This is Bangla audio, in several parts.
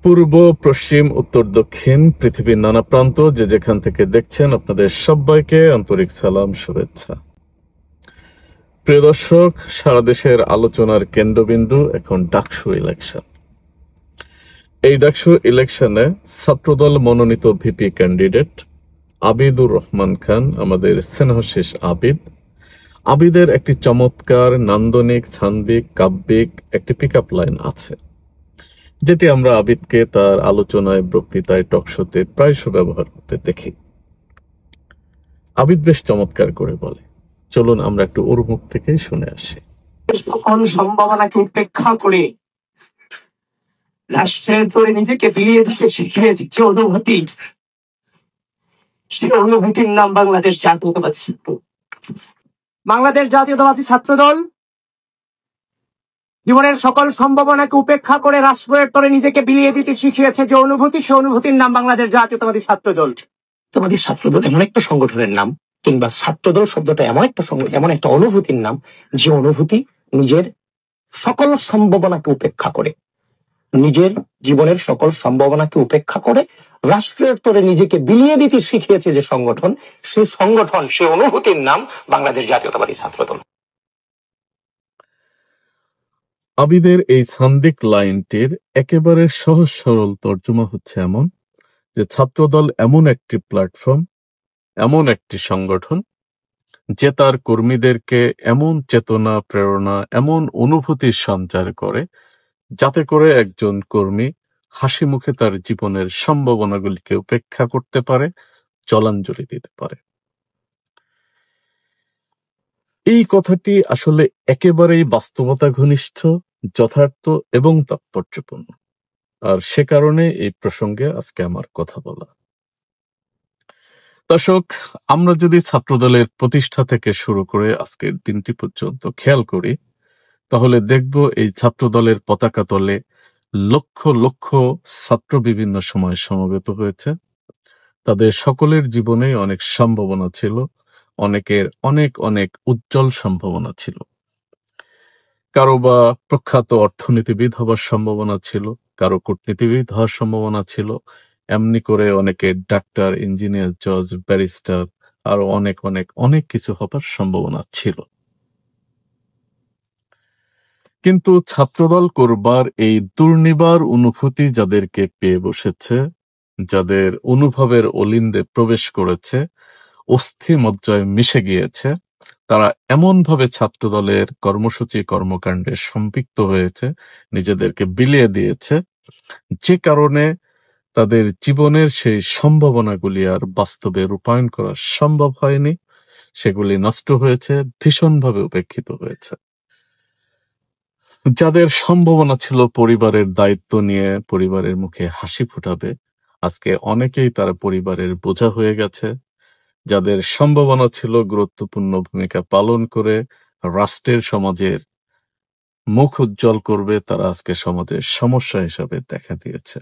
পূর্ব, পশ্চিম, উত্তর, দক্ষিণ, পৃথিবীর নানা প্রান্ত যে যেখান থেকে দেখছেন, আপনাদের সবাইকে আন্তরিক সালাম, শুভেচ্ছা। প্রিয় দর্শক, সারা দেশের আলোচনার কেন্দ্রবিন্দু এখন ডাকসু ইলেকশন। এই ডাকসু ইলেকশনে ছাত্রদল মনোনীত ভিপি ক্যান্ডিডেট আবিদুর রহমান খান, আমাদের স্নেহশীষ আবিদের একটি চমৎকার নান্দনিক, ছান্দিক, কাব্যিক একটি পিক আপ লাইন আছে, যেটি আমরা আবিদকে তার আলোচনায়, বক্তৃতায়, টকশোতে প্রায়শ ব্যবহার করতে দেখি। আবিদ বেশ চমৎকার করে বলে, চলুন আমরা একটু ওর মুখ থেকেই শুনে আসি। সকল সম্ভাবনাকে উপেক্ষা করে রাষ্ট্রের ধরে নিজেকে বিলিয়ে দিতে শিখিয়েছি যে অনুভূতি, সে অনুভূতির নাম বাংলাদেশ জাতীয়তাবাদী ছাত্র। বাংলাদেশ জাতীয়তাবাদী ছাত্র দল জীবনের সকল সম্ভাবনাকে উপেক্ষা করে রাষ্ট্রের তরে নিজেকে বিলিয়ে দিতে শিখিয়েছে যে অনুভূতি, সে অনুভূতির নাম বাংলাদেশ জাতীয়তাবাদী ছাত্র দল। জাতীয়তাবাদী ছাত্র দল এমন একটা সংগঠনের নাম, কিংবা ছাত্রদল শব্দটা এমন একটা অনুভূতির নাম, যে অনুভূতি নিজের সকল সম্ভাবনাকে উপেক্ষা করে, নিজের জীবনের সকল সম্ভাবনাকে উপেক্ষা করে রাষ্ট্রের তরে নিজেকে বিলিয়ে দিতে শিখিয়েছে যে সংগঠন, সে অনুভূতির নাম বাংলাদেশ জাতীয়তাবাদী ছাত্রদল। আবিদের এই ছান্দিক লাইনটির একেবারে সহজ সরল তর্জমা হচ্ছে এমন যে ছাত্রদল এমন একটি প্ল্যাটফর্ম, এমন একটি সংগঠন, যে তার কর্মীদেরকে এমন চেতনা, প্রেরণা, এমন অনুভূতির সঞ্চার করে, যাতে করে একজন কর্মী হাসি মুখে তার জীবনের সম্ভাবনাগুলিকে উপেক্ষা করতে পারে, জলাঞ্জলি দিতে পারে। এই কথাটি আসলে একেবারেই বাস্তবতা ঘনিষ্ঠ, যথার্থ এবং তাৎপর্যপূর্ণ, আর সে কারণে এই প্রসঙ্গে আজকে আমার কথা বলা। দর্শক, আমরা যদি ছাত্রদলের প্রতিষ্ঠা থেকে শুরু করে আজকের দিনটি পর্যন্ত খেয়াল করি, তাহলে দেখব এই ছাত্রদলের পতাকা তলে লক্ষ লক্ষ ছাত্র বিভিন্ন সময় সমবেত হয়েছে। তাদের সকলের জীবনে অনেক সম্ভাবনা ছিল, অনেকের অনেক অনেক উজ্জ্বল সম্ভাবনা ছিল। কারো বা প্রখ্যাত অর্থনীতিবিদ হবার সম্ভাবনা ছিল, কারো কূটনীতিবিদ হওয়ার সম্ভাবনা ছিল, এমনি করে অনেকের ডাক্তার, ইঞ্জিনিয়ার, জজ, ব্যারিস্টার, আরো অনেক অনেক অনেক কিছু হবার সম্ভাবনা ছিল। কিন্তু ছাত্রদল করবার এই দুর্নিবার অনুভূতি যাদেরকে পেয়ে বসেছে, যাদের অনুভবের অলিন্দে প্রবেশ করেছে, অস্থি মজ্জায় মিশে গিয়েছে, তারা এমনভাবে ছাত্রদলের কর্মসূচি, কর্মকাণ্ডে সম্পৃক্ত হয়েছে, নিজেদেরকে বিলিয়ে দিয়েছে, যে কারণে তাদের জীবনের সেই সম্ভাবনাগুলি আর বাস্তবে রূপায়ণ করা সম্ভব হয়নি। সেগুলি নষ্ট হয়েছে, ভীষণভাবে উপেক্ষিত হয়েছে। যাদের সম্ভাবনা ছিল পরিবারের দায়িত্ব নিয়ে পরিবারের মুখে হাসি ফুটাবে, আজকে অনেকেই তার পরিবারের বোঝা হয়ে গেছে। যাদের সম্ভাবনা ছিল গুরুত্বপূর্ণ ভূমিকা পালন করে রাষ্ট্রের, সমাজের মুখ উজ্জ্বল করবে, তারা আজকে সমাজের সমস্যা হিসাবে দেখা দিয়েছে।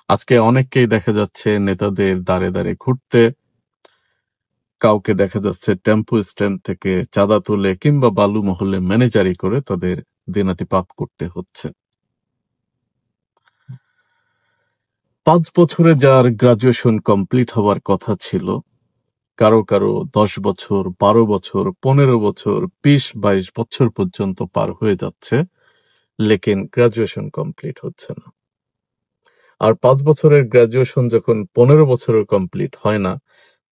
আজকে অনেককেই দেখা যাচ্ছে নেতাদের দাঁড়ে দাঁড়ে ঘুরতে, কাউকে দেখা যাচ্ছে টেম্পো স্ট্যান্ড থেকে চাঁদা তুলে কিংবা বালু মহলে ম্যানেজারি করে তাদের দিনাতিপাত করতে হচ্ছে। 5 বছরে যার গ্রাজুয়েশন কমপ্লিট হওয়ার কথা ছিল, কারো কারো 10 বছর, 12 বছর, 15 বছর, 20-22 বছর পর্যন্ত পার হয়ে যাচ্ছে, লেকিন গ্রাজুয়েশন কমপ্লিট হচ্ছে না। আর 5 বছরের গ্রাজুয়েশন যখন 15 বছরের কমপ্লিট হয় না,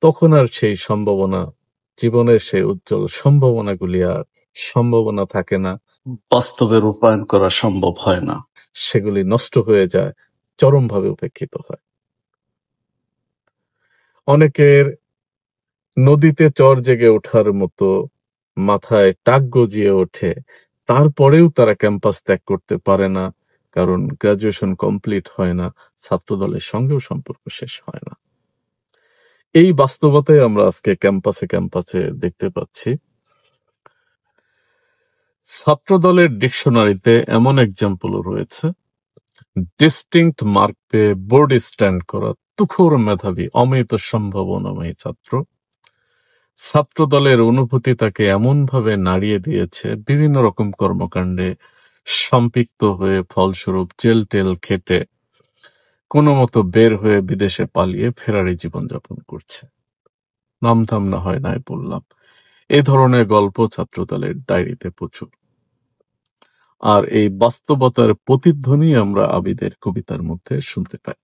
তখন আর সেই সম্ভাবনা, জীবনের সেই উজ্জ্বল সম্ভাবনাগুলি আর সম্ভাবনা থাকে না, বাস্তবে রূপায়ণ করা সম্ভব হয় না, সেগুলি নষ্ট হয়ে যায়, চরমভাবে উপেক্ষিত হয়। অনেকের নদীতে চর জেগে ওঠার মতো মাথায় টাক গজিয়ে ওঠে, তারপরেও তারা ক্যাম্পাস ত্যাগ করতে পারে না, কারণ গ্রাজুয়েশন কমপ্লিট হয় না, ছাত্রদলের সঙ্গেও সম্পর্ক শেষ হয় না। এই বাস্তবতায় আমরা আজকে ক্যাম্পাসে ক্যাম্পাসে দেখতে পাচ্ছি। ছাত্রদলের ডিকশনারিতে এমন এক্সাম্পলও রয়েছে, ডিস্টিংক্ট মার্ক পেয়ে বোর্ডে স্ট্যান্ড করা তুখোর মেধাবী, অমিত সম্ভাবনাময়ী ছাত্রদলের অনুভূতি তাকে এমনভাবে নাড়িয়ে দিয়েছে, বিভিন্ন রকম কর্মকাণ্ডে সম্পৃক্ত হয়ে ফলস্বরূপ জেল টেল খেটে কোনো মতো বের হয়ে বিদেশে পালিয়ে ফেরারি জীবনযাপন করছে। নামধাম না হয় নাই বললাম। এই ধরনের গল্প ছাত্রদলের ডায়েরিতে প্রচুর। আর এই বাস্তবতার প্রতিধ্বনি আমরা আবিদের কবিতার মধ্যে শুনতে পাই।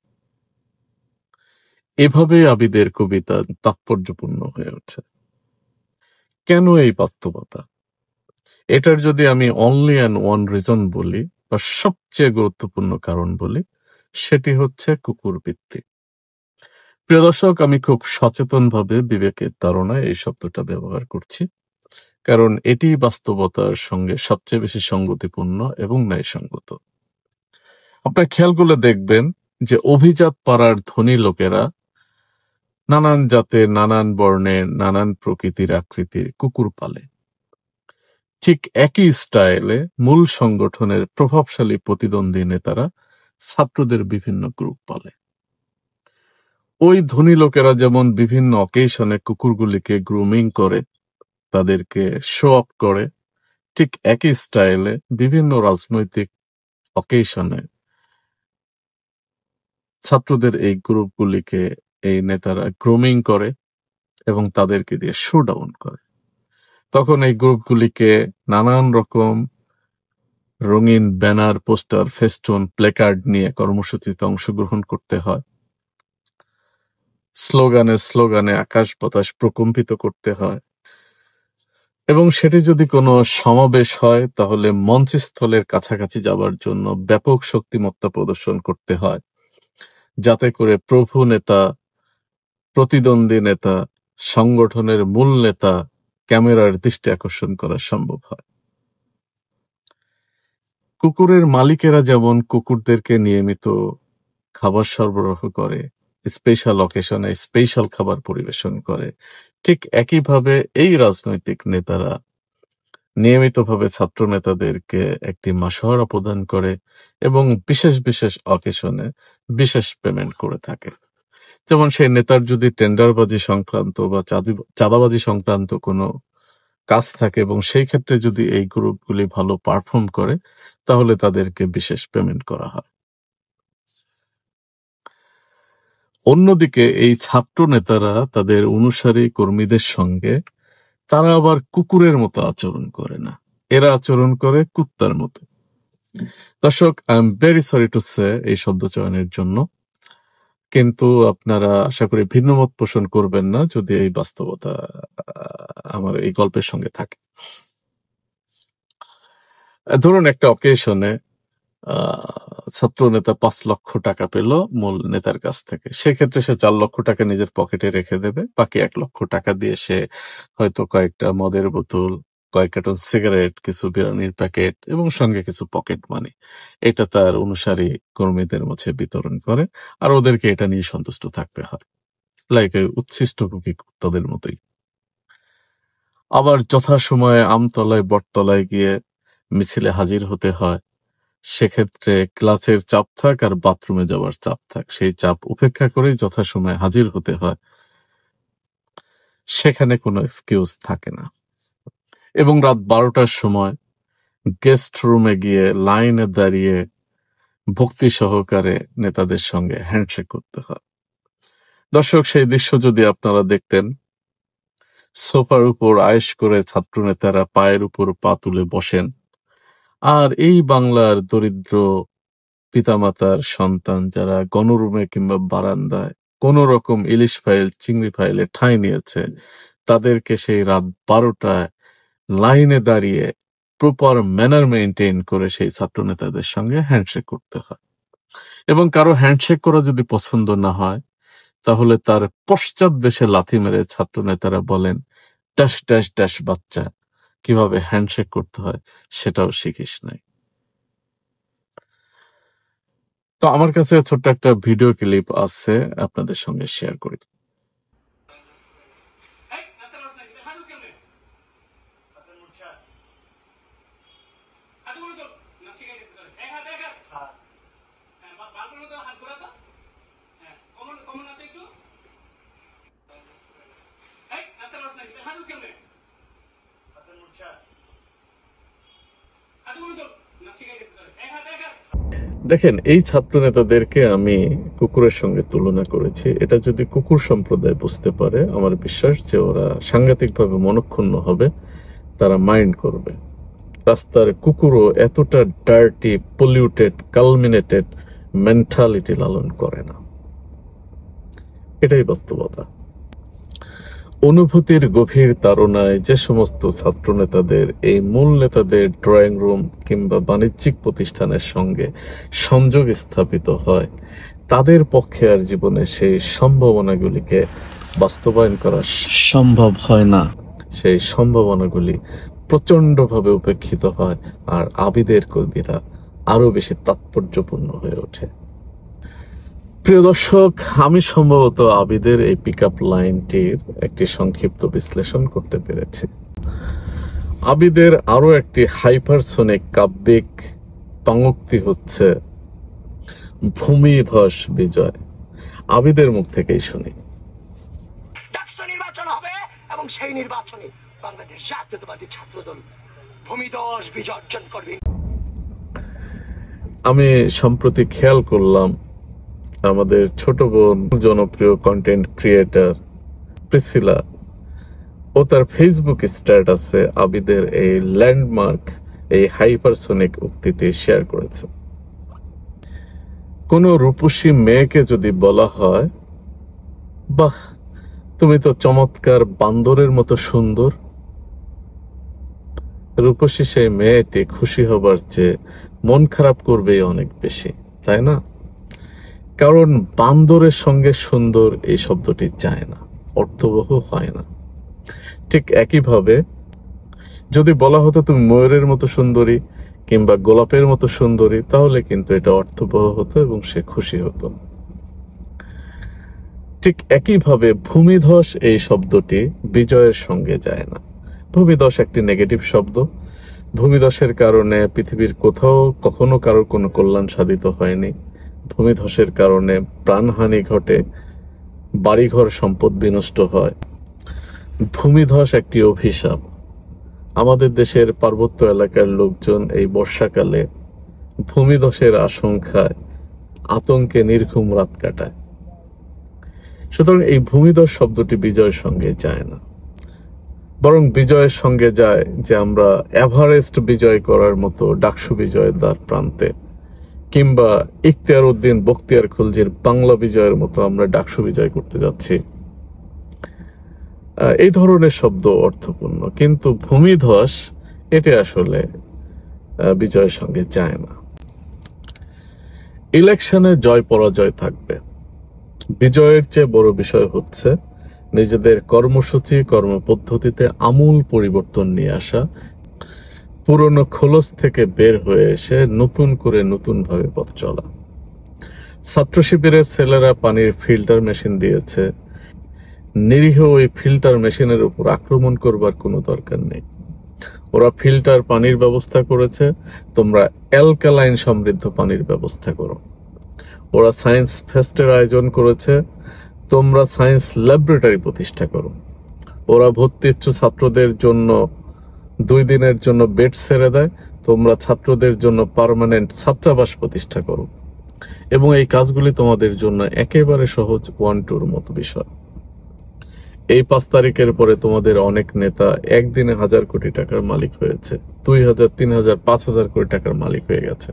এভাবে আবিদের কবিতা তাৎপর্যপূর্ণ হয়ে ওঠে। কেন এই বাস্তবতা? এটার যদি আমি অনলি অ্যান্ড ওয়ান রিজন বলি, বা সবচেয়ে গুরুত্বপূর্ণ কারণ বলি, সেটি হচ্ছে কুকুর ভিত্তিক। প্রিয় দর্শক, আমি খুব সচেতনভাবে বিবেকের তাড়নায় এই শব্দটা ব্যবহার করছি, কারণ এটি বাস্তবতার সঙ্গে সবচেয়ে বেশি সঙ্গতিপূর্ণ এবং ন্যায়সঙ্গত। আপনার খেয়াল করলে দেখবেন যে অভিজাত পাড়ার ধনী লোকেরা নানান জাতের, নানান বর্ণের, নানান প্রকৃতির আকৃতির কুকুর পালে। ঠিক একই স্টাইলে মূল সংগঠনের প্রভাবশালী প্রতিদ্বন্দ্বী নেতারা ছাত্রদের বিভিন্ন গ্রুপ পালে। ওই ধনী লোকেরা যেমন বিভিন্ন অকেশনে কুকুরগুলিকে গ্রুমিং করে, তাদেরকে শো আপ করে, ঠিক একই স্টাইলে বিভিন্ন রাজনৈতিক অকেশনে ছাত্রদের এই গ্রুপগুলিকে এই নেতারা গ্রুমিং করে এবং তাদেরকে দিয়ে শো ডাউন করে। তখন এই গ্রুপগুলিকে নানান রকম রঙিন ব্যানার, পোস্টার, ফেস্টুন, প্লেকার্ড নিয়ে কর্মসূচিতে অংশগ্রহণ করতে হয়। স্লোগানে স্লোগানে আকাশ বাতাস প্রকম্পিত করতে হয়, এবং সেটি যদি কোনো সমাবেশ হয় তাহলে মঞ্চস্থলের কাছাকাছি যাবার জন্য ব্যাপক শক্তিমত্তা প্রদর্শন করতে হয়, যাতে করে প্রভু নেতা, প্রতিদ্বন্দ্বী নেতা, সংগঠনের মূল নেতা ক্যামেরার দৃষ্টি আকর্ষণ করা সম্ভব হয়। কুকুরের মালিকেরা যেমন কুকুরদেরকে নিয়মিত খাবার সরবরাহ করে, স্পেশাল অকেশনে স্পেশাল খাবার পরিবেশন করে, ঠিক একইভাবে এই রাজনৈতিক নেতারা নিয়মিতভাবে ছাত্র নেতাদেরকে একটি মাসোহারা প্রদান করে এবং বিশেষ বিশেষ অকেশনে বিশেষ পেমেন্ট করে থাকে। যেমন সেই নেতার যদি টেন্ডারবাজি সংক্রান্ত বা চাঁদাবাজি সংক্রান্ত কোনো কাজ থাকে এবং সেই ক্ষেত্রে যদি এই গ্রুপগুলি ভালো পারফর্ম করে, তাহলে তাদেরকে বিশেষ পেমেন্ট করা হয়। অন্যদিকে এই ছাত্র নেতারা তাদের অনুসারী কর্মীদের সঙ্গে তারা আবার কুকুরের মতো আচরণ করে না, এরা আচরণ করে কুত্তার মতো। দর্শক, I am very sorry to say এই শব্দ চয়নের জন্য, কিন্তু আপনারা আশা করি ভিন্নমত পোষণ করবেন না যদি এই বাস্তবতা আমার এই গল্পের সঙ্গে থাকে। ধরুন একটা অকেশনে ছাত্র নেতা 5 লক্ষ টাকা পেল মূল নেতার কাছ থেকে, সেক্ষেত্রে সে 4 লক্ষ টাকা নিজের পকেটে রেখে দেবে, বাকি 1 লক্ষ টাকা দিয়ে সে হয়তো কয়েকটা মদের বোতল, কয়েক কার্টন সিগারেট, কিছু বিরিয়ানির প্যাকেট এবং সঙ্গে কিছু পকেট মানি এটা তার অনুসারী কর্মীদের মধ্যে বিতরণ করে, আর ওদেরকে এটা নিয়ে সন্তুষ্ট থাকতে হয়, লাইক উচ্ছিষ্ট কুকি কুত্তাদের মতোই। আবার যথাসময়ে আমতলায় বটতলায় গিয়ে মিছিলে হাজির হতে হয়, সেক্ষেত্রে ক্লাসের চাপ থাক আর বাথরুমে যাওয়ার চাপ থাক, সেই চাপ উপেক্ষা করে যথাসময়ে হাজির হতে হয়, সেখানে কোনো এক্সকিউজ থাকে না। এবং রাত 12টার সময় গেস্ট রুমে গিয়ে লাইনে দাঁড়িয়ে ভক্তি সহকারে নেতাদের সঙ্গে হ্যান্ডশেক করতে হয়। দর্শক, সেই দৃশ্য যদি আপনারা দেখতেন, সোফার উপর আয়েশ করে ছাত্র নেতারা পায়ের উপর পা তুলে বসেন, আর এই বাংলার দরিদ্র পিতামাতার সন্তান যারা গণরুমে কিংবা বারান্দায় কোন রকম ইলিশ ফাইল, চিংড়ি ফাইলে ঠাঁই নিয়েছে, তাদেরকে সেই রাত 12টায় লাইনে দাঁড়িয়ে প্রপার ম্যানার মেনটেন করে সেই ছাত্র নেতাদের সঙ্গে হ্যান্ডশেক করতে হয়। এবং কারো হ্যান্ডশেক করা যদি পছন্দ না হয়, তাহলে তার পশ্চাৎ দেশে লাথি মেরে ছাত্র নেতারা বলেন, ড্যাশ ড্যাশ ড্যাশ বাচ্চা, কিভাবে হ্যান্ডশেক করতে হয় সেটাও শিখিস নাই। তো আমার কাছে ছোট্ট একটা ভিডিও ক্লিপ আছে, আপনাদের সঙ্গে শেয়ার করি। দেখেন, এই ছাত্র নেতাদেরকে আমি কুকুরের সঙ্গে তুলনা করেছি। এটা যদি কুকুর সম্প্রদায় বুঝতে পারে, আমার বিশ্বাস যে ওরা সাংঘাতিকভাবে মনক্ষুণ্ণ হবে, তারা মাইন্ড করবে। রাস্তার কুকুরও এতটা ডার্টি, পলিউটেড, কালমিনেটেড মেন্টালিটি লালন করে না। এটাই বাস্তবতা। অনুভূতির গভীর তাড়নায় যে সমস্ত ছাত্র নেতাদের এই মূল নেতাদের ড্রয়িং রুম কিংবা বাণিজ্যিক প্রতিষ্ঠানের সঙ্গে সংযোগ স্থাপিত হয়, তাদের পক্ষে আর জীবনে সেই সম্ভাবনাগুলিকে বাস্তবায়ন করা সম্ভব হয় না। সেই সম্ভাবনাগুলি প্রচন্ডভাবে উপেক্ষিত হয়, আর আবিদের কবিতা আরো বেশি তাৎপর্যপূর্ণ হয়ে ওঠে। প্রিয় দর্শক, আমি সম্ভবত আবিদের এই পিক আপ লাইনটির একটি সংক্ষিপ্ত বিশ্লেষণ করতে পেরেছি। আবিদের আরো একটি হাইপারসোনিক কাব্যিক পঙ্ক্তি হচ্ছে ভূমিধস বিজয়। আবিদের মুখ থেকেই শুনি। ডাকসু নির্বাচন হবে এবং সেই নির্বাচনে বাংলাদেশ জাতীয়তাবাদী ছাত্রদল ভূমিধস বিজয় অর্জন করবে। আমি সম্প্রতি খেয়াল করলাম আমাদের ছোট বোন, জনপ্রিয় কন্টেন্ট ক্রিয়েটর প্রিসিলা, ও তার ফেসবুক স্ট্যাটাসে আবিদের এই ল্যান্ডমার্ক, এই হাইপারসোনিক উক্তিটি শেয়ার করেছে। কোন রূপসী মেয়েকে যদি বলা হয়, বাহ, তুমি তো চমৎকার বান্দরের মতো সুন্দর, রূপসী সেই মেয়েটি খুশি হবার চেয়ে মন খারাপ করবেই অনেক বেশি, তাই না? কারণ বান্দরের সঙ্গে সুন্দর এই শব্দটি যায় না, অর্থবহ হয় না। ঠিক একইভাবে যদি বলা হতো তুমি ময়ূরের মতো সুন্দরী কিংবা গোলাপের মতো সুন্দরী, তাহলে কিন্তু এটা অর্থবহ হতো এবং সে খুশি হতো। ঠিক একইভাবে ভূমিধস এই শব্দটি বিজয়ের সঙ্গে যায় না। ভূমিধস একটি নেগেটিভ শব্দ। ভূমিধসের কারণে পৃথিবীর কোথাও কখনো কারোর কোনো কল্যাণ সাধিত হয়নি। ভূমিধসের কারণে প্রাণহানি ঘটে, বাড়িঘর সম্পদ বিনষ্ট হয়। ভূমিধস একটি অভিশাপ। আমাদের দেশের পার্বত্য এলাকার লোকজন এই বর্ষাকালে ভূমিধসের আশঙ্কায় আতঙ্কে নির্ঘুম রাত কাটায়। সুতরাং এই ভূমিধস শব্দটি বিজয়ের সঙ্গে যায় না, বরং বিজয়ের সঙ্গে যায় যে আমরা এভারেস্ট বিজয় করার মতো ডাকসু বিজয়ের দ্বার প্রান্তে, কিংবা ইখতিয়ার উদ্দিন বখতিয়ার খলজির বাংলা বিজয়ের মতো আমরা ডাকসু বিজয় করতে যাচ্ছি। এই ধরনের শব্দ অর্থপূর্ণ, কিন্তু ভূমিধস এটি আসলে বিজয়ের সঙ্গে যায় না। ইলেকশনে জয় পরাজয় থাকবে, বিজয়ের চেয়ে বড় বিষয় হচ্ছে নিজেদের কর্মসূচি, কর্মপদ্ধতিতে আমূল পরিবর্তন নিয়ে আসা, পুরনো খোলস থেকে বের হয়ে এসে নতুন করে নতুন ভাবে পথ চলা। ছাত্র শিবিরের ছেলেরা পানির ফিল্টার মেশিন দিয়েছে, নিরীহ ওই ফিল্টার মেশিনের উপর আক্রমণ করবার কোনো দরকার নেই। ওরা ফিল্টার পানির ব্যবস্থা করেছে, তোমরা অ্যালকালাইন সমৃদ্ধ পানির ব্যবস্থা করো। ওরা সায়েন্স ফেস্টের আয়োজন করেছে, তোমরা সায়েন্স ল্যাবরেটরি প্রতিষ্ঠা করো। ওরা ভর্তি ইচ্ছুক ছাত্রদের জন্য 2 দিনের জন্য বেড ছেড়ে দেয়, তোমরা ছাত্রদের জন্য পার্মানেন্ট ছাত্রাবাস প্রতিষ্ঠা করো। এবং এই কাজগুলি তোমাদের জন্য একেবারে সহজ, 1-2 মতো বিষয়। এই 5 তারিখের পরে তোমাদের অনেক নেতা একদিনে 1000 কোটি টাকার মালিক হয়েছে, 2000, 3000, 5000 কোটি টাকার মালিক হয়ে গেছে।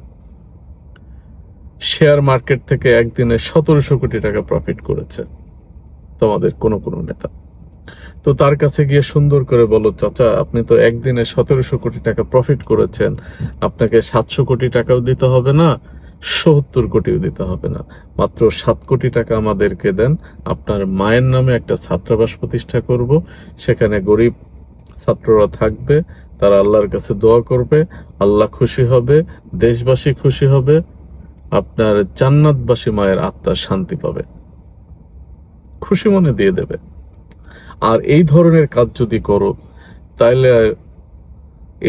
শেয়ার মার্কেট থেকে একদিনে 1700 কোটি টাকা প্রফিট করেছে তোমাদের কোন নেতা। তো তার কাছে গিয়ে সুন্দর করে বলো, চাচা আপনি তো একদিনে 1700 কোটি টাকা প্রফিট করেছেন, আপনাকে 700 কোটি টাকাও দিতে হবে না, 70 কোটিও দিতে হবে না, মাত্র 7 কোটি টাকা আমাদেরকে দেন, আপনার মায়ের নামে একটা ছাত্রাবাস প্রতিষ্ঠা করব, সেখানে গরিব ছাত্ররা থাকবে, তারা আল্লাহর কাছে দোয়া করবে, আল্লাহ খুশি হবে, দেশবাসী খুশি হবে, আপনার জান্নাতবাসী মায়ের আত্মার শান্তি পাবে, খুশি মনে দিয়ে দেবে। আর এই ধরনের কাজ যদি করো, তাইলে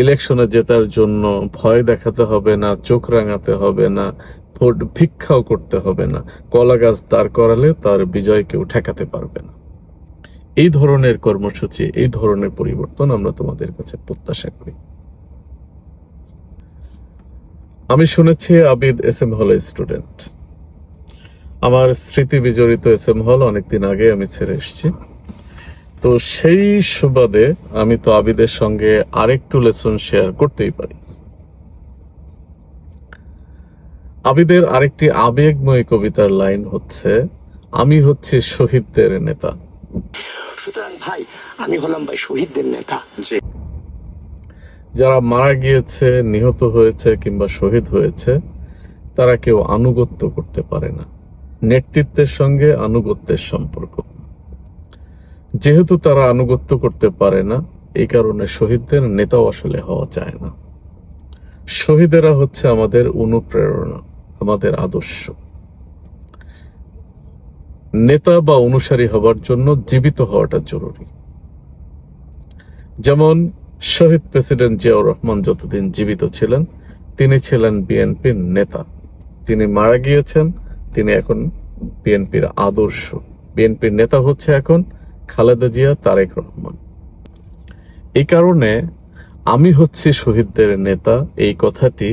ইলেকশনে জেতার জন্য ভয় দেখাতে হবে না, চোখ রাঙাতে হবে না, ভোট ভিক্ষাও করতে হবে না, কলা গাছ দাঁড় করালে তার বিজয় কেউ ঠেকাতে পারবে না। এই ধরনের কর্মসূচি, এই ধরনের পরিবর্তন আমরা তোমাদের কাছে প্রত্যাশা করি। আমি শুনেছি আবিদ এস এম হল স্টুডেন্ট। আমার স্মৃতি বিজড়িত এস এম হল অনেকদিন আগে আমি ছেড়ে এসেছি। তো সেই সুবাদে আমি তো আবিদের সঙ্গে আরেকটু লেসন শেয়ার করতেই পারি। আবিদের আরেকটি আবেগময় কবিতার লাইন হচ্ছে, আমি হচ্ছি শহীদদের নেতা। সুতরাং ভাই, আমি হলাম ভাই শহীদদের নেতা। যারা মারা গিয়েছে, নিহত হয়েছে কিংবা শহীদ হয়েছে, তারা কেউ আনুগত্য করতে পারে না। নেতৃত্বের সঙ্গে আনুগত্যের সম্পর্ক। যেহেতু তারা আনুগত্য করতে পারে না, এই কারণে শহীদদের নেতাও আসলে হওয়া যায় না। শহীদেরা হচ্ছে আমাদের অনুপ্রেরণা, আমাদের আদর্শ। নেতা বা অনুসারী হবার জন্য জীবিত হওয়াটা জরুরি। যেমন শহীদ প্রেসিডেন্ট জিয়াউর রহমান যতদিন জীবিত ছিলেন, তিনি ছিলেন বিএনপির নেতা। তিনি মারা গিয়েছেন, তিনি এখন বিএনপির আদর্শ। বিএনপির নেতা হচ্ছে এখন খালেদা জিয়া, তারেক রহমান। এই কারণে আমি হচ্ছি শহীদদের নেতা, এই কথাটি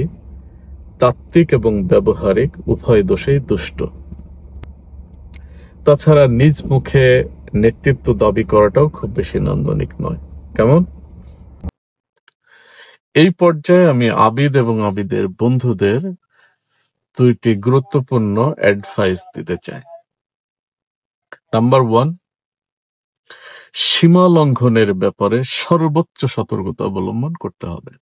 তাত্ত্বিক এবং ব্যবহারিক উভয় দোষেই দুষ্ট। তাছাড়া নিজ মুখে নেতৃত্ব দাবি করাটাও খুব বেশি নান্দনিক নয়। কেমন? এই পর্যায়ে আমি আবিদ এবং আবিদের বন্ধুদের দুইটি গুরুত্বপূর্ণ অ্যাডভাইস দিতে চাই। নাম্বার 1, সীমা লঙ্ঘনের ব্যাপারে সর্বোচ্চ সতর্কতা অবলম্বন করতে হবে।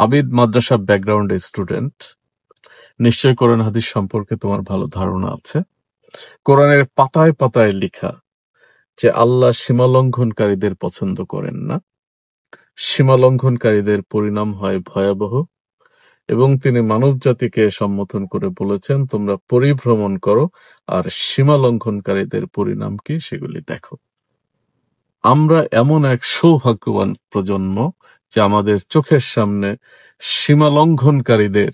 আবিদ মাদ্রাসা ব্যাকগ্রাউন্ডের স্টুডেন্ট, নিশ্চয় কোরআন হাদিস সম্পর্কে তোমার ভালো ধারণা আছে। কোরআনের পাতায় পাতায় লেখা যে আল্লাহ সীমা লঙ্ঘনকারীদের পছন্দ করেন না, সীমা লঙ্ঘনকারীদের পরিণাম হয় ভয়াবহ, এবং তিনি মানব জাতিকে সম্বোধন করে বলেছেন, তোমরা পরিভ্রমণ করো আর সীমা লঙ্ঘনকারীদের পরিণাম কি সেগুলি দেখো। আমরা এমন এক সৌভাগ্যবান প্রজন্ম যে আমাদের চোখের সামনে সীমা লঙ্ঘনকারীদের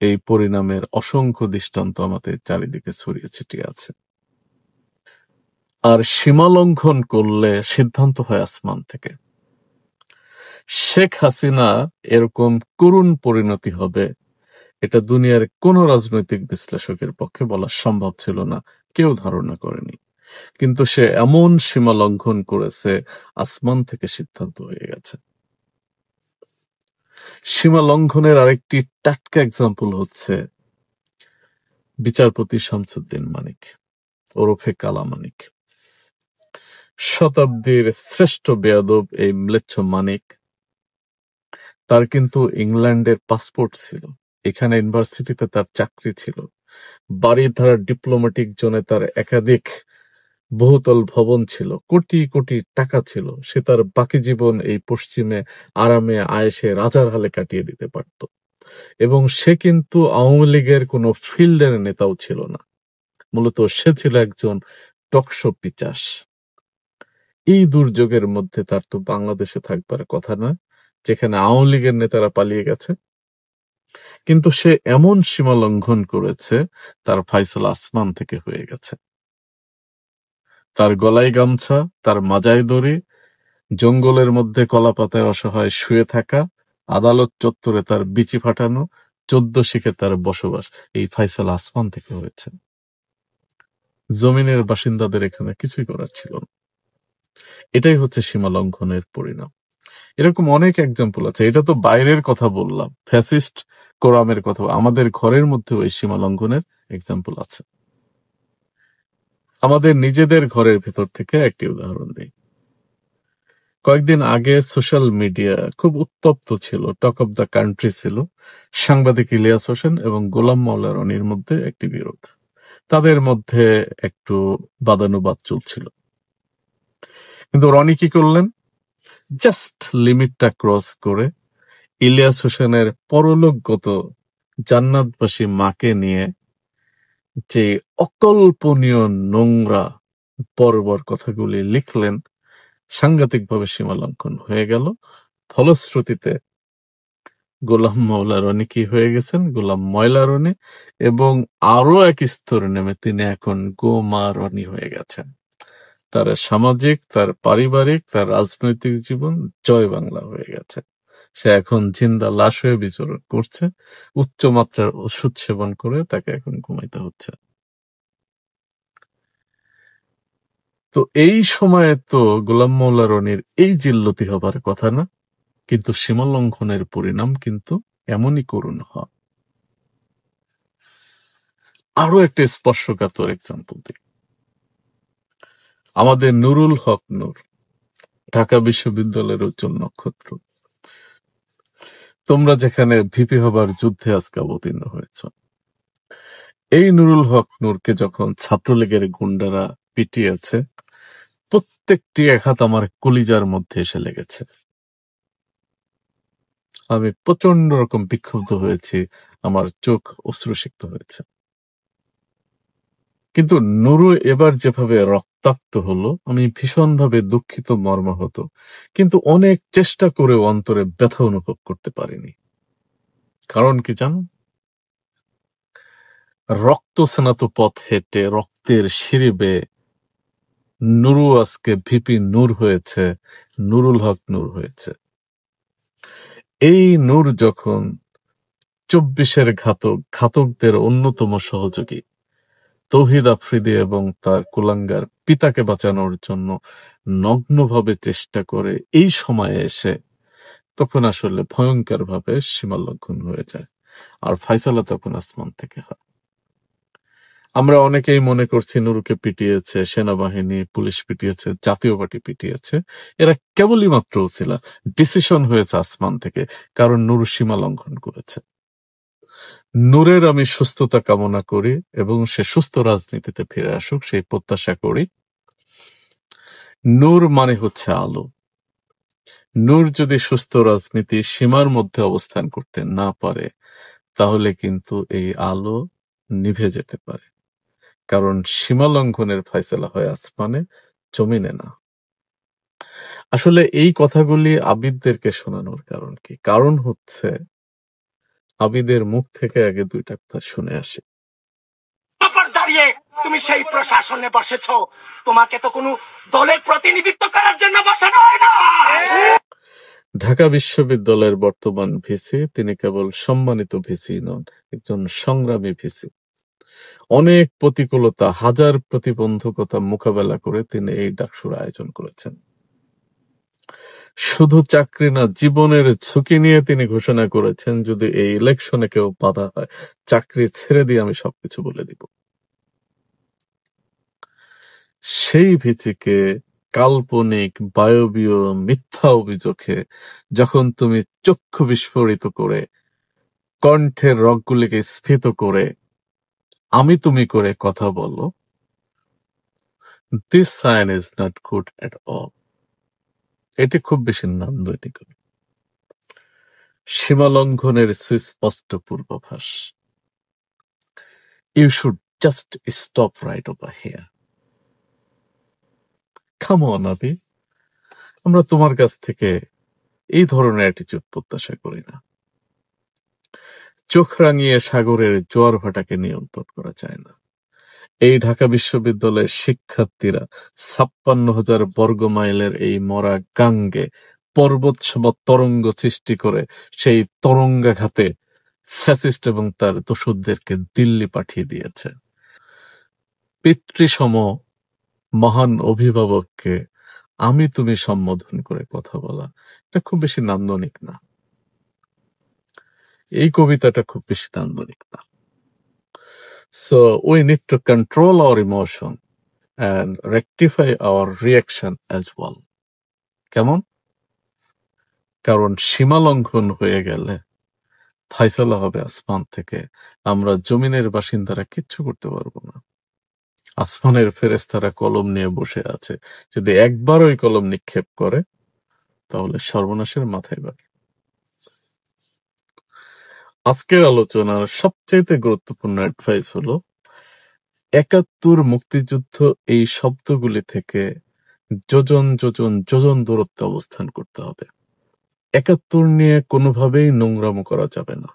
এই পরিণামের অসংখ্য দৃষ্টান্ত আমাদের চারিদিকে ছড়িয়ে ছিটিয়ে আছে। আর সীমা লঙ্ঘন করলে সিদ্ধান্ত হয় আসমান থেকে। শেখ হাসিনা এরকম করুণ পরিণতি হবে, এটা দুনিয়ার কোন রাজনৈতিক বিশ্লেষকের পক্ষে বলা সম্ভব ছিল না, কেউ ধারণা করেনি। কিন্তু সে এমন সীমা লঙ্ঘন করেছে, আসমান থেকে সিদ্ধান্ত হয়ে গেছে। সীমা লঙ্ঘনের আরেকটি টাটকা এক্সাম্পল হচ্ছে বিচারপতি শামসুদ্দিন মানিক ওরফে কালা মানিক। শতাব্দীর শ্রেষ্ঠ বেয়াদব এই ম্লেচ্ছ মানিক, তার কিন্তু ইংল্যান্ডের পাসপোর্ট ছিল, এখানে ইউনিভার্সিটিতে তার চাকরি ছিল, বাড়িধারা ডিপ্লোম্যাটিক জোনে তার একাধিক বহুতল ভবন ছিল, কোটি কোটি টাকা ছিল। সে তার বাকি জীবন এই পশ্চিমে আরামে আয়েশে রাজার হালে কাটিয়ে দিতে পারত। এবং সে কিন্তু আওয়ামী লীগের কোনো ফিল্ডের নেতাও ছিল না, মূলত সে ছিল একজন টকশো পিচাস। এই দুর্যোগের মধ্যে তার তো বাংলাদেশে থাকবার কথা নয়, যেখানে আওয়ামী লীগের নেতারা পালিয়ে গেছে। কিন্তু সে এমন সীমা লঙ্ঘন করেছে, তার ফায়সালা আসমান থেকে হয়ে গেছে। তার গলায় গামছা, তার মাজায় দড়ি, জঙ্গলের মধ্যে কলা পাতায় অসহায় শুয়ে থাকা, আদালত চত্বরে তার বিচি ফাটানো, 14 শিখে তার বসবাস, এই ফায়সালা আসমান থেকে হয়েছে। জমিনের বাসিন্দাদের এখানে কিছুই করার ছিল না। এটাই হচ্ছে সীমা লঙ্ঘনের পরিণাম। এরকম অনেক এক্সাম্পল আছে। এটা তো বাইরের কথা বললাম, ফ্যাসিস্ট কোরামের কথা, আমাদের ঘরের মধ্যে ওই সীমা লঙ্ঘনের এক্সাম্পল আছে। আমাদের নিজেদের ঘরের ভেতর থেকে একটি উদাহরণ দিই। কয়েকদিন আগে সোশ্যাল মিডিয়া খুব উত্তপ্ত ছিল, টক অব দ্য কান্ট্রি ছিল। সাংবাদিক ইলিয়াস হোসেন এবং গোলাম মাওলা রনির মধ্যে একটি বিরোধ, তাদের মধ্যে একটু বাদানুবাদ চলছিল। কিন্তু রনি কি করলেন, জাস্ট লিমিটটা ক্রস করে ইলিয়াস হোসেনের পরলোকগত জান্নাতবাসী মাকে নিয়ে যে অকল্পনীয় নোংরা বর্বর কথাগুলি লিখলেন, সাংঘাতিকভাবে সীমা লঙ্ঘন হয়ে গেল। ফলশ্রুতিতে গোলাম মাওলা রনি কি হয়ে গেছেন, গোলাম ময়লা রনি, এবং আরো এক স্তরে নেমে তিনি এখন গোমা রনি হয়ে গেছেন। তার সামাজিক, তার পারিবারিক, তার রাজনৈতিক জীবন জয় বাংলা হয়ে গেছে। সে এখন জিন্দা লাশ হয়ে বিচরণ করছে, উচ্চ মাত্রার ওষুধ সেবন করে তাকে এখন ঘুমাইতে হচ্ছে। তো এই সময়ে তো গোলাম মাওলা রনির এই জিল্লতি হবার কথা না, কিন্তু সীমা লঙ্ঘনের পরিণাম কিন্তু এমনই করুণ হয়। আরো একটা স্পর্শকাতর এক্সাম্পল দিই। আমাদের নুরুল হক নূর, ঢাকা বিশ্ববিদ্যালয়ের উজ্জ্বল নক্ষত্র, তোমরা যেখানে ভিপি হবার যুদ্ধে আজকে অবতীর্ণ হয়েছ, এই নুরুল হক নূরকে যখন ছাত্রলীগের গুন্ডারা পিটিয়েছে, প্রত্যেকটি আঘাত আমার কলিজার মধ্যে এসে লেগেছে। আমি প্রচন্ড রকম বিক্ষুব্ধ হয়েছি, আমার চোখ অশ্রুসিক্ত হয়েছে। কিন্তু নুরু এবার যেভাবে রক্তাক্ত হলো, আমি ভীষণভাবে দুঃখিত, মর্মাহত, কিন্তু অনেক চেষ্টা করেও অন্তরে ব্যথা অনুভব করতে পারিনি। কারণ কি জানো? রক্ত স্নাত পথ হেঁটে রক্তের সিঁড়ি বেয়ে নুরু আজকে ভিপি নূর হয়েছে, নুরুল হক নূর হয়েছে। এই নূর যখন 24-এর ঘাতকদের অন্যতম সহযোগী তৌহিদ আফ্রিদি এবং তার কুলাঙ্গার পিতাকে বাঁচানোর জন্য নগ্নভাবে চেষ্টা করে এই সময়ে এসে, তখন আসলে ভয়ঙ্কর ভাবে সীমালঙ্ঘন হয়ে যায়, আর ফায়সালা তখন আসমান থেকে হয়। আমরা অনেকেই মনে করছি নুরুকে পিটিয়েছে সেনাবাহিনী, পুলিশ পিটিয়েছে, জাতীয় পার্টি পিটিয়েছে, এরা কেবলই মাত্র ছিল, ডিসিশন হয়েছে আসমান থেকে, কারণ নুরু সীমা লঙ্ঘন করেছে। নূরের আমি সুস্থতা কামনা করি এবং সে সুস্থ রাজনীতিতে ফিরে আসুক সেই প্রত্যাশা করি। নূর মানে হচ্ছে আলো। নূর যদি সুস্থ রাজনীতি সীমার মধ্যে অবস্থান করতে না পারে, তাহলে কিন্তু এই আলো নিভে যেতে পারে, কারণ সীমা লঙ্ঘনের ফয়সালা হয় আসমানে, জমিনে না। আসলে এই কথাগুলি আবিদদেরকে শোনানোর কারণ কি? কারণ হচ্ছে আবিদের মুখ থেকে আগে দুইটা কথা শুনে আসে। দাঁড়িয়ে তুমি সেই প্রশাসনে বসেছ, তোমাকে তো কোনো দলের প্রতিনিধিত্ব করার জন্য বসানো হয় না। ঢাকা বিশ্ববিদ্যালয়ের বর্তমান ভিসি, তিনি কেবল সম্মানিত ভিসি নন, একজন সংগ্রামী ভিসি। অনেক প্রতিকূলতা, হাজার প্রতিবন্ধকতা মোকাবেলা করে তিনি এই ডাকসুর আয়োজন করেছেন। শুধু চাকরি না, জীবনের ঝুঁকি নিয়ে তিনি ঘোষণা করেছেন, যদি এই ইলেকশনে কেউ বাধা হয়, চাকরি ছেড়ে দিয়ে আমি সবকিছু বলে দিব। সেই ভিসিকে কাল্পনিক, বায়বীয়, মিথ্যা অভিযোগে যখন তুমি চক্ষু বিস্ফোরিত করে, কণ্ঠের রগগুলিকে স্ফীত করে, আমি তুমি করে কথা বলো, this sign is not good at all. এটি খুব বেশি নান্দনিক, সীমালঙ্ঘনের সুস্পষ্ট পূর্বাভাস। You should just stop right over here. Come on Abi, আমরা তোমার কাছ থেকে এই ধরনের অ্যাটিটিউড প্রত্যাশা করি না। চোখ রাঙিয়ে সাগরের জোয়ার ভাটাকে নিয়ন্ত্রণ করা যায় না। এই ঢাকা বিশ্ববিদ্যালয়ের শিক্ষার্থীরা 56,000 বর্গ মাইলের এই মরা গাঙ্গে পর্বত সম তরঙ্গ সৃষ্টি করে সেই তরঙ্গাঘাতে ফ্যাসিস্ট এবং তার দোসরদেরকে দিল্লি পাঠিয়ে দিয়েছে। পিতৃসম মহান অভিভাবককে আমি তুমি সম্বোধন করে কথা বলা, এটা খুব বেশি নান্দনিক না। এই কবিতাটা খুব বেশি নান্দনিক না। So we need to control our emotion and rectify our reaction as well. কেমন? কারণ সীমা লঙ্ঘন হয়ে গেলে ফায়সালা হবে আসমান থেকে, আমরা জমিনের বাসিন্দারা কিচ্ছু করতে পারবো না। আসমানের ফেরেশতারা কলম নিয়ে বসে আছে, যদি একবার ওই কলম নিক্ষেপ করে তাহলে সর্বনাশের মাথায় বাড়ি। আজকের আলোচনার সবচেয়ে গুরুত্বপূর্ণ অ্যাডভাইস হলো ৭১ মুক্তিযুদ্ধ এই শব্দগুলি থেকে যোজন যোজন যোজন দূরত্বে অবস্থান করতে হবে। ৭১ নিয়ে কোনোভাবেই নোংরামো করা যাবে না।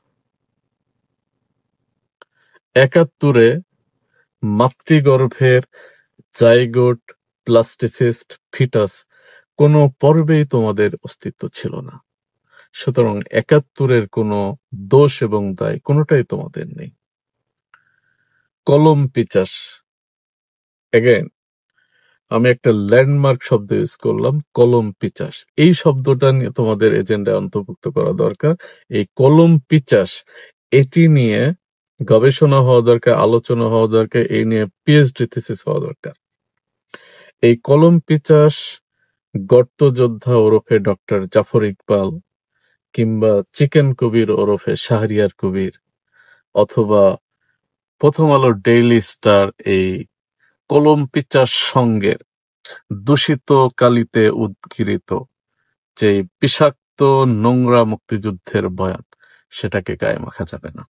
৭১-এ মাতৃগর্ভের জাইগোট, প্লাস্টিসিস্ট, ফিটাস কোনো পর্বেই তোমাদের অস্তিত্ব ছিল না। সুতরাং ৭১-এর কোনো দোষ এবং দায় কোনোটাই তোমাদের নেই। কলম পিচাস, এগেন আমি একটা ল্যান্ডমার্ক শব্দ ইউজ করলাম, কলম পিচাস। এই শব্দটা নিয়ে তোমাদের এজেন্ডায় অন্তর্ভুক্ত করা দরকার। এই কলম পিচাস, এটি নিয়ে গবেষণা হওয়া দরকার, আলোচনা হওয়া দরকার, এই নিয়ে পিএইচডি থিসিস হওয়া দরকার। এই কলম পিচাস গর্ত যোদ্ধা ওরফে ডক্টর জাফর ইকবাল, কিংবা চিকেন কবির ওরফে শাহরিয়ার কবির, অথবা প্রথম আলো ডেইলি স্টার এই কলম পিচাস সঙ্গের দূষিত কালিতে উদ্গীরিত যে বিষাক্ত নোংরা মুক্তিযুদ্ধের বয়ান, সেটাকে গায়ে মাখা যাবে না।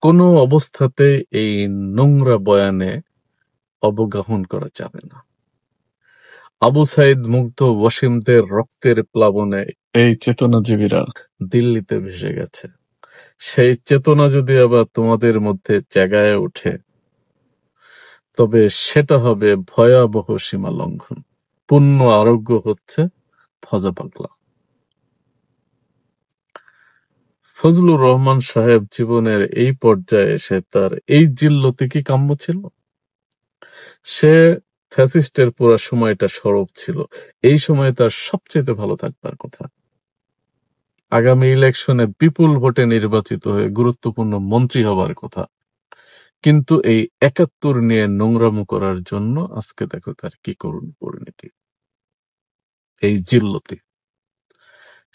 কোনো অবস্থাতে এই নোংরা বয়ানে অবগাহন করা যাবে না। আবু সাইদ মুগ্ধ ওয়াসিমদের রক্তের প্লাবনে এই চেতনাজীবীরা দিল্লিতে ভেসে গেছে। সেই চেতনা যদি আবার তোমাদের মধ্যে জাগায় ওঠে, তবে সেটা হবে ভয়াবহ সীমা লঙ্ঘন। পূর্ণ আরোগ্য হচ্ছে ফজা পাগলা। ফজলুর রহমান সাহেব জীবনের এই পর্যায়ে এসে তার এই জিল্লতি কি কাম্য ছিল? সে ফ্যাসিস্টের পুরো সময়টা সরব ছিল, এই সময়ে তার সবচেয়ে ভালো থাকবার কথা। আগামী ইলেকশনে বিপুল ভোটে নির্বাচিত হয়ে গুরুত্বপূর্ণ মন্ত্রী হবার কথা। কিন্তু এই ৭১ নিয়ে নোংরামো করার জন্য আজকে দেখো তার কি করুণ পরিণতি, এই জিল্লতি।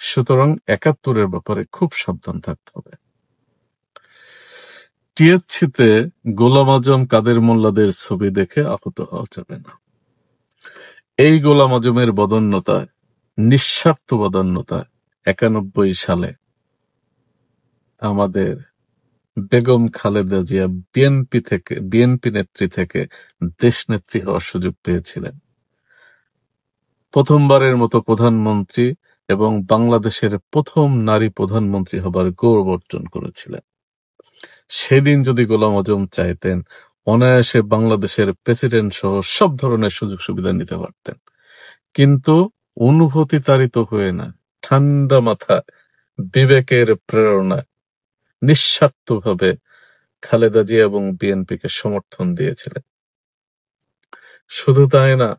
সুতরাং ৭১-এর ব্যাপারে খুব সাবধান থাকতে হবে। টিএসসিতে গোলাম আজম কাদের মোল্লাদের ছবি দেখে আহত হওয়া যাবে না। এই গোলাম আজমের বদান্যতায়, নিঃস্বার্থ বদান্যতায় ৯১ সালে আমাদের বেগম খালেদা জিয়া বিএনপি নেত্রী থেকে দেশ নেত্রী হওয়ার সুযোগ পেয়েছিলেন। প্রথমবারের মতো প্রধানমন্ত্রী এবং বাংলাদেশের প্রথম নারী প্রধানমন্ত্রী হবার গৌরব অর্জন করেছিলেন। সেদিন যদি গোলাম আজম চাইতেন, অনায়াসে বাংলাদেশের প্রেসিডেন্ট সহ সব ধরনের সুযোগ সুবিধা নিতে পারতেন। কিন্তু অনুভূতি তাড়িত হয়ে না, ঠান্ডা মাথায় বিবেকের প্রেরণায় নিঃস্বার্থভাবে খালেদা জিয়া এবং বিএনপিকে সমর্থন দিয়েছিলেন। শুধু তাই না,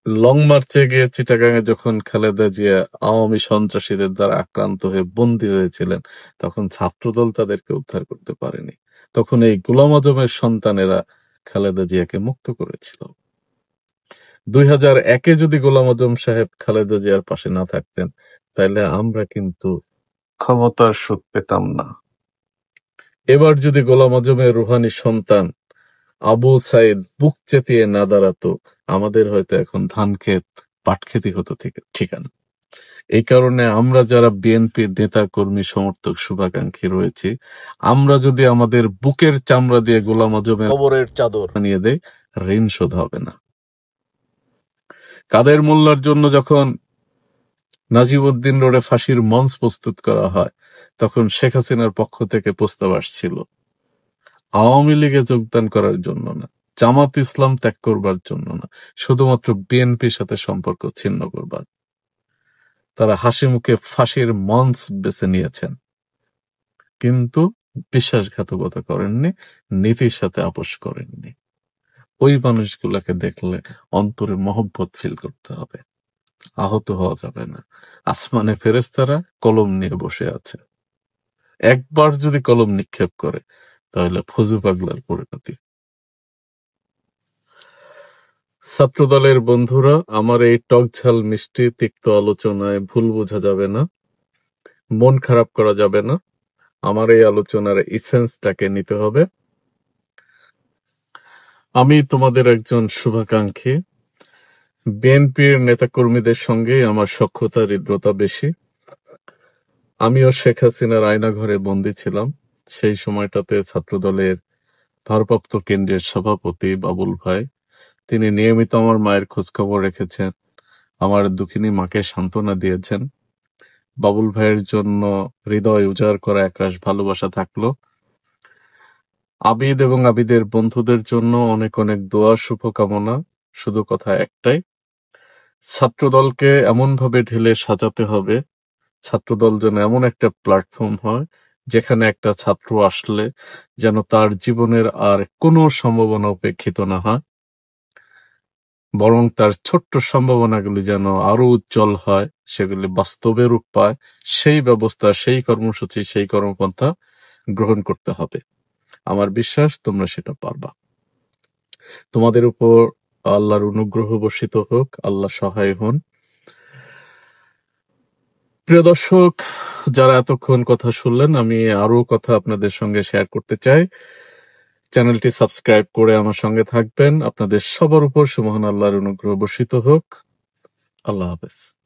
লং মার্চে গিয়ে চিটাগাঙে যখন খালেদা জিয়া আওয়ামী সন্ত্রাসীদের দ্বারা আক্রান্ত হয়ে বন্দী হয়েছিলেন, তখন ছাত্রদল তাদেরকে উদ্ধার করতে পারেনি। তখন এই গোলাম আজমের সন্তানেরা খালেদা জিয়াকে মুক্ত করেছিল। ২০০১-এ যদি গোলাম আজম সাহেব খালেদা জিয়ার পাশে না থাকতেন, তাহলে আমরা কিন্তু ক্ষমতার সুখ পেতাম না। এবার যদি গোলাম আজমের রুহানি সন্তান আবু সাইদ বুক চেতিয়ে না দাঁড়াতো, আমাদের হয়তো এখন ধান ক্ষেত পাট খেতি হতো ঠিকানা। এই কারণে আমরা যারা বিএনপির নেতা কর্মী সমর্থক শুভাকাঙ্ক্ষী রয়েছি, আমরা যদি আমাদের বুকের চামড়া দিয়ে গোলাম আজমের কবরের চাদর বানিয়ে দেয়, ঋণ শোধ হবে না। কাদের মোল্লার জন্য যখন নাজিবউদ্দিন রোডে ফাঁসির মঞ্চ প্রস্তুত করা হয়, তখন শেখ হাসিনার পক্ষ থেকে প্রস্তাব আসছিল আওয়ামী লীগে যোগদান করার জন্য না, জামাত ইসলাম ত্যাগ করবার জন্য না, শুধুমাত্র বিএনপির সাথে সম্পর্ক ছিন্ন করবার। তারা হাসি মুখে ফাঁসির মঞ্চ বেছে নিয়েছেন, কিন্তু বিশ্বাসঘাতকতা করেননি, নীতির সাথে আপোষ করেননি। ওই মানুষগুলাকে দেখলে অন্তরে মহব্বত ফিল করতে হবে, আহত হওয়া যাবে না। আসমানে ফেরেশতারা কলম নিয়ে বসে আছে, একবার যদি কলম নিক্ষেপ করে, তাহলে ফজু পাগলার পরিণতি। ছাত্রদলের বন্ধুরা, আমার এই টকঝাল মিষ্টি তিক্ত আলোচনায় ভুল বোঝা যাবে না, মন খারাপ করা যাবে না। আমার এই আলোচনার ইসেন্সটাকে নিতে হবে। আমি তোমাদের একজন শুভাকাঙ্ক্ষী। বিএনপির নেতাকর্মীদের সঙ্গে আমার সখ্যতা হৃদ্রতা বেশি। আমিও শেখ হাসিনার আয়নাঘরে বন্দী ছিলাম। সেই সময়টাতে ছাত্রদলের ভারপ্রাপ্ত কেন্দ্রের সভাপতি বাবুল ভাই, তিনি নিয়মিত আমার মায়ের খোঁজখবর রেখেছেন, আমার দুঃখিনী মাকে সান্ত্বনা দিয়েছেন। বাবুল ভাইয়ের জন্য হৃদয় উজাড় করা একরাশ ভালোবাসা থাকলো। আবিদ এবং আবিদের বন্ধুদের জন্য অনেক অনেক দোয়া, শুভকামনা। শুধু কথা একটাই, ছাত্রদলকে এমনভাবে ঢেলে সাজাতে হবে, ছাত্রদল যেন এমন একটা প্ল্যাটফর্ম হয় যেখানে একটা ছাত্র আসলে যেন তার জীবনের আর কোনো সম্ভাবনা উপেক্ষিত না হয়, বরং তার ছোট্ট সম্ভাবনাগুলি যেন আরো উজ্জ্বল হয়, সেগুলি বাস্তবে রূপ পায়। সেই ব্যবস্থা, সেই কর্মসূচি, সেই কর্মপন্থা গ্রহণ করতে হবে। আমার বিশ্বাস তোমরা সেটা পারবা। তোমাদের উপর আল্লাহর অনুগ্রহ বর্ষিত হোক, আল্লাহ সহায় হন। প্রিয় দর্শক, যারা এতক্ষণ কথা শুনলেন, আমি আরো কথা আপনাদের সঙ্গে শেয়ার করতে চাই। চ্যানেলটি সাবস্ক্রাইব করে আমার সঙ্গে থাকবেন। আপনাদের সবার উপর সুমহান আল্লাহর অনুগ্রহ বর্ষিত হোক। আল্লাহ হাফেজ।